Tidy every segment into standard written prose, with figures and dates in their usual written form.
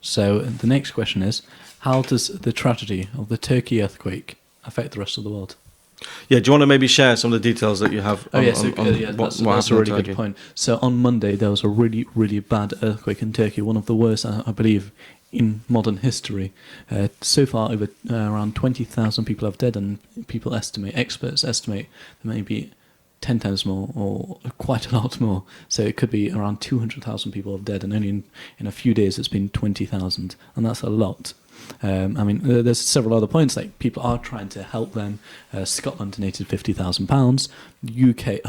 So the next question is, how does the tragedy of the Turkey earthquake affect the rest of the world? Yeah, do you want to maybe share some of the details that you have on That's a really good point. So on Monday, there was a really, really bad earthquake in Turkey, one of the worst, I believe, in modern history. So far, over around 20,000 people have died, and experts estimate there may be 10 times more or quite a lot more. So it could be around 200,000 people have died, and only in a few days it's been 20,000, and that's a lot. There's several other points, like people are trying to help them. Scotland donated £50,000. UK,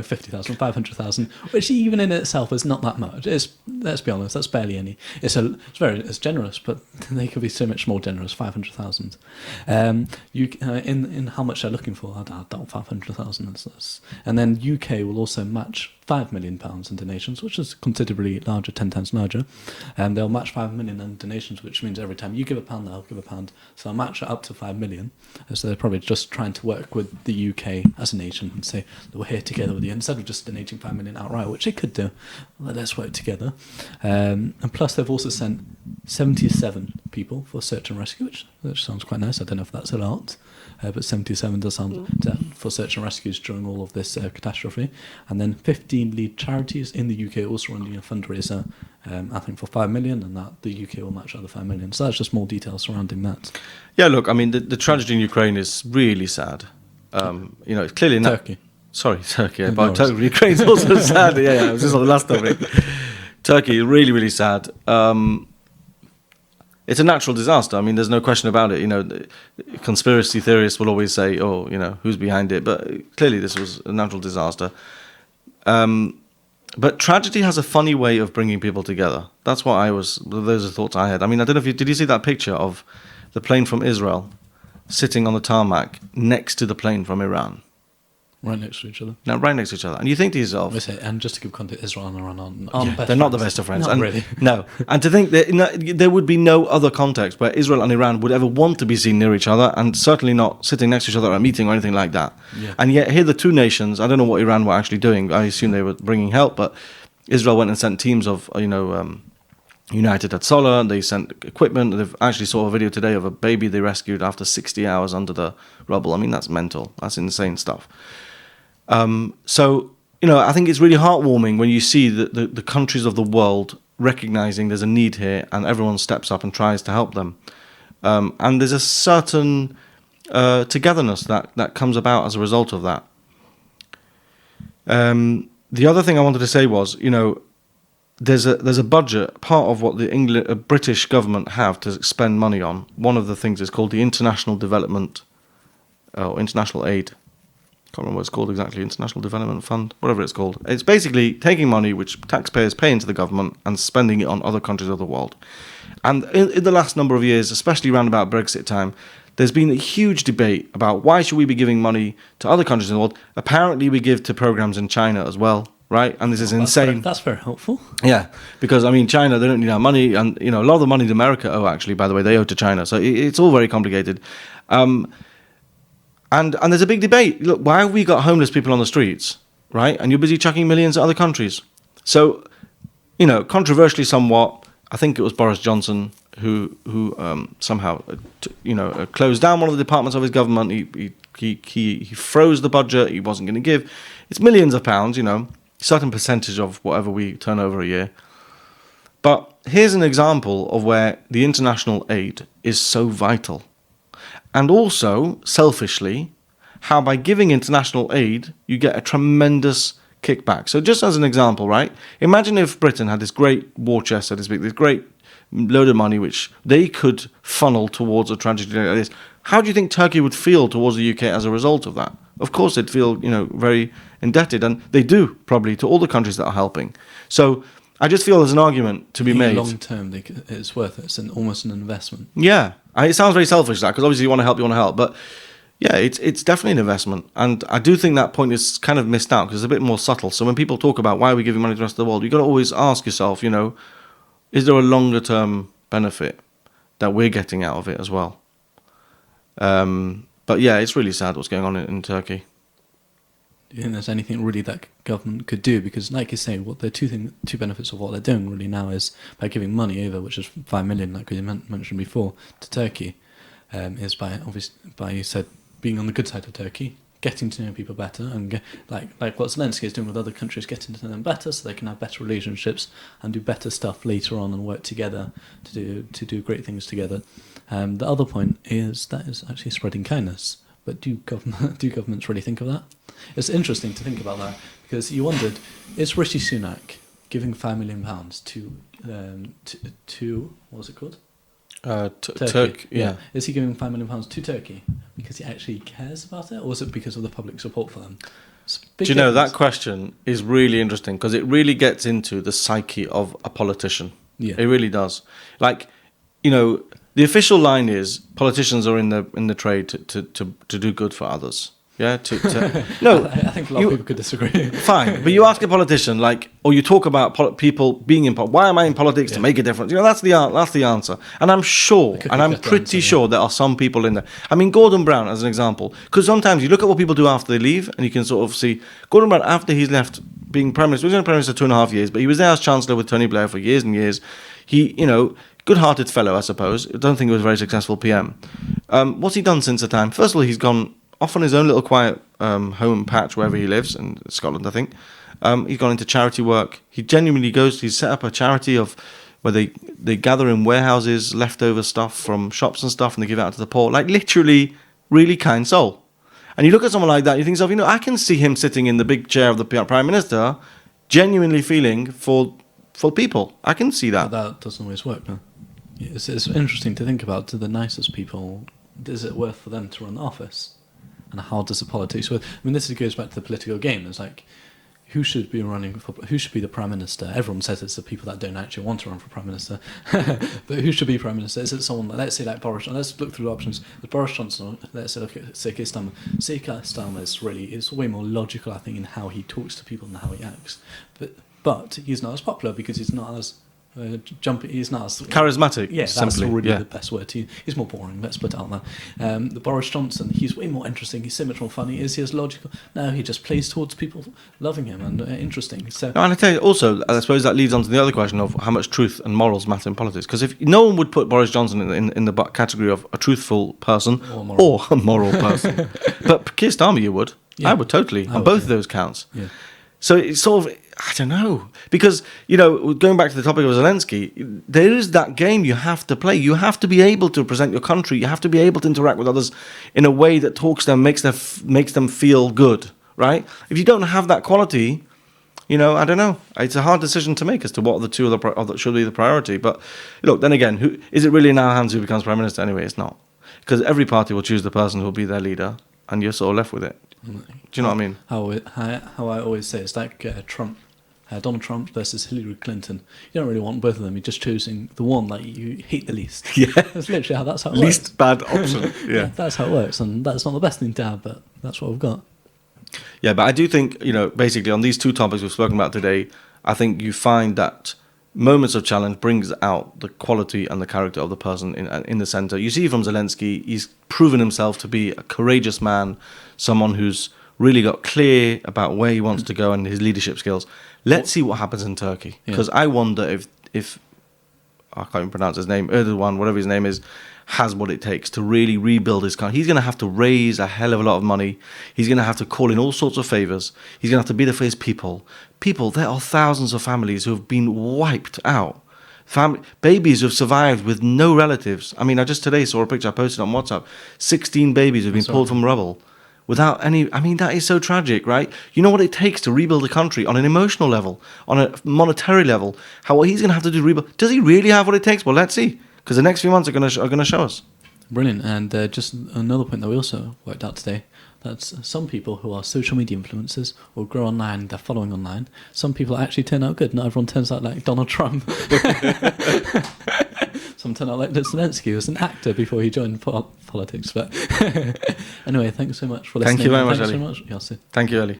50,000, 500,000, which even in itself is not that much. Let's be honest, that's barely any. It's generous, but they could be so much more generous. 500,000. In how much they're looking for, I doubt 500,000. And then UK will also match £5 million in donations, which is considerably larger, 10 times larger. They'll match £5 million in donations, which means every time you give a pound, they'll give a pound. So they'll match it up to £5 million. So they're probably just trying to work with the UK as a nation and say that we're here together with you, instead of just donating £5 million outright, which they could do. Let's work together. And plus, they've also sent 77 people for search and rescue, which sounds quite nice. I don't know if that's a lot, but 77 does sound for search and rescues during all of this catastrophe. And then 15 lead charities in the UK also running a fundraiser, I think for £5 million, and that the UK will match other £5 million. So that's just more details surrounding that. Yeah, look, I mean, the tragedy in Ukraine is really sad. It's clearly not Turkey. Sorry, Turkey. But Ukraine's also sad. Yeah, it was just on the last topic. Turkey, really, really sad. It's a natural disaster. I mean, there's no question about it. Conspiracy theorists will always say, who's behind it? But clearly this was a natural disaster. But tragedy has a funny way of bringing people together. That's what those are the thoughts I had. I mean, I don't know did you see that picture of the plane from Israel sitting on the tarmac next to the plane from Iran? Right next to each other. No, right next to each other. And you think to yourself... And just to give context, Israel and Iran aren't they're not the best of friends. Not really. No. And to think that there would be no other context where Israel and Iran would ever want to be seen near each other, and certainly not sitting next to each other at a meeting or anything like that. Yeah. And yet here the two nations, I don't know what Iran were actually doing. I assume they were bringing help, but Israel went and sent teams of, United at Solar. They sent equipment. They've actually saw a video today of a baby they rescued after 60 hours under the rubble. I mean, that's mental. That's insane stuff. I think it's really heartwarming when you see the countries of the world recognizing there's a need here, and everyone steps up and tries to help them. And there's a certain togetherness that comes about as a result of that. The other thing I wanted to say was, there's a budget. Part of what the British government have to spend money on, one of the things is called the International Aid. Can't remember what it's called exactly, International Development Fund, whatever it's called. It's basically taking money which taxpayers pay into the government and spending it on other countries of the world. And in the last number of years, especially around about Brexit time, there's been a huge debate about why should we be giving money to other countries in the world. Apparently we give to programs in China as well, right? And this is insane. That's very helpful. Yeah, because, China, they don't need our money. And, a lot of the money that America owe, actually, by the way, they owe to China. So it's all very complicated. And there's a big debate. Look, why have we got homeless people on the streets, right? And you're busy chucking millions at other countries. So, controversially somewhat, I think it was Boris Johnson who somehow, closed down one of the departments of his government. He froze the budget. He wasn't going to give. It's millions of pounds, certain percentage of whatever we turn over a year. But here's an example of where the international aid is so vital. And also, selfishly, how by giving international aid, you get a tremendous kickback. So just as an example, right? Imagine if Britain had this great war chest, so to speak, this great load of money which they could funnel towards a tragedy like this. How do you think Turkey would feel towards the UK as a result of that? Of course, they'd feel, very indebted, and they do probably to all the countries that are helping. So I just feel there's an argument to be made. Long term, it's worth it. It's almost an investment. Yeah, it sounds very selfish, that, because obviously you want to help, but yeah, it's definitely an investment, and I do think that point is kind of missed out because it's a bit more subtle. So when people talk about why are we giving money to the rest of the world, you've got to always ask yourself, is there a longer term benefit that we're getting out of it as well? But yeah, it's really sad what's going on in Turkey. Do you think there's anything really that government could do? Because, like you say, what the two benefits of what they're doing really now is by giving money over, which is 5 million, like we mentioned before, to Turkey, is by you said being on the good side of Turkey, getting to know people better, and like what Zelensky is doing with other countries, getting to know them better, so they can have better relationships and do better stuff later on and work together to do great things together. The other point is that is actually spreading kindness. But do governments really think of that? It's interesting to think about that, because you wondered, is Rishi Sunak giving £5 million to what was it called? Turkey. Yeah. Is he giving £5 million to Turkey because he actually cares about it, or is it because of the public support for them? Do you know, that question is really interesting, because it really gets into the psyche of a politician. Yeah. It really does. Like, you know, the official line is politicians are in the trade to do good for others. Yeah, no. I think a lot of people could disagree. Fine, but you ask a politician, like, or you talk about people being in politics. Why am I in politics? To make a difference? You know, that's the answer. And I'm sure, and I'm pretty sure there are some people in there. I mean, Gordon Brown as an example, because sometimes you look at what people do after they leave, and you can sort of see Gordon Brown after he's left being prime minister. He was only prime minister 2.5 years, but he was there as chancellor with Tony Blair for years and years. He, you know, good-hearted fellow, I suppose. I don't think he was a very successful PM. What's he done since the time? First of all, he's gone off on his own little quiet home patch wherever he lives, in Scotland, I think. He's gone into charity work. He genuinely he's set up a charity of where they gather in warehouses leftover stuff from shops and stuff, and they give it out to the poor. Like, literally, really kind soul. And you look at someone like that, you think to yourself, you know, I can see him sitting in the big chair of the Prime Minister, genuinely feeling for people. I can see that. But that doesn't always work, no? It's interesting to think about, to the nicest people, is it worth for them to run the office? And how does the politics work? I mean, this goes back to the political game. It's like, who should be the Prime Minister? Everyone says it's the people that don't actually want to run for Prime Minister. But who should be Prime Minister? Is it someone, let's say like Boris Johnson? Let's look through the options. With Boris Johnson, let's say look at Sir Keir Starmer. Sir Keir Starmer is way more logical, I think, in how he talks to people and how he acts. But he's not as popular because he's not as he's not as charismatic. Yeah, that's really the best word to use. He's more boring, let's put it out there. The Boris Johnson, he's way more interesting, he's so much more funny. Is he as logical? No, he just plays towards people loving him and interesting. So, and I tell you also, I suppose that leads on to the other question of how much truth and morals matter in politics. Because if no one would put Boris Johnson in the category of a truthful person or a moral person, but Keir Starmer you would. Yeah. I would totally, on both of those counts. Yeah. So it's sort of, I don't know, because, you know, going back to the topic of Zelensky, there is that game you have to play. You have to be able to present your country. You have to be able to interact with others in a way that talks to them, makes them feel good, right? If you don't have that quality, you know, I don't know. It's a hard decision to make as to what the two that should be the priority. But look, then again, is it really in our hands who becomes prime minister? Anyway, it's not, because every party will choose the person who will be their leader, and you're sort of left with it. Do you know what I mean? How I always say, it's like Donald Trump versus Hillary Clinton. You don't really want both of them. You're just choosing the one that you hate the least. Yeah, that's literally that's how it works. Least bad option. Yeah, that's how it works, and that's not the best thing to have, but that's what we've got. Yeah, but I do think, you know, basically on these two topics we've spoken about today, I think you find that moments of challenge brings out the quality and the character of the person in the centre. You see from Zelensky, he's proven himself to be a courageous man, someone who's really got clear about where he wants to go and his leadership skills. Let's see what happens in Turkey, because I wonder if I can't even pronounce his name, Erdogan, whatever his name is, has what it takes to really rebuild his country. He's going to have to raise a hell of a lot of money. He's going to have to call in all sorts of favours. He's going to have to be there for his people. There are thousands of families who have been wiped out. Babies who have survived with no relatives. I mean, I just today saw a picture I posted on WhatsApp. 16 babies who have been pulled from rubble without any... I mean, that is so tragic, right? You know what it takes to rebuild a country on an emotional level, on a monetary level. What he's going to have to do to rebuild... Does he really have what it takes? Well, let's see. Because the next few months are going to show us. Brilliant. And just another point that we also worked out today, that's some people who are social media influencers or grow online, they're following online. Some people actually turn out good. Not everyone turns out like Donald Trump. Some turn out like Zelensky, who was an actor before he joined politics. But anyway, thanks so much for listening. Thank you very much, Thanks Ellie. so much, Yossi. Thank you, Ellie.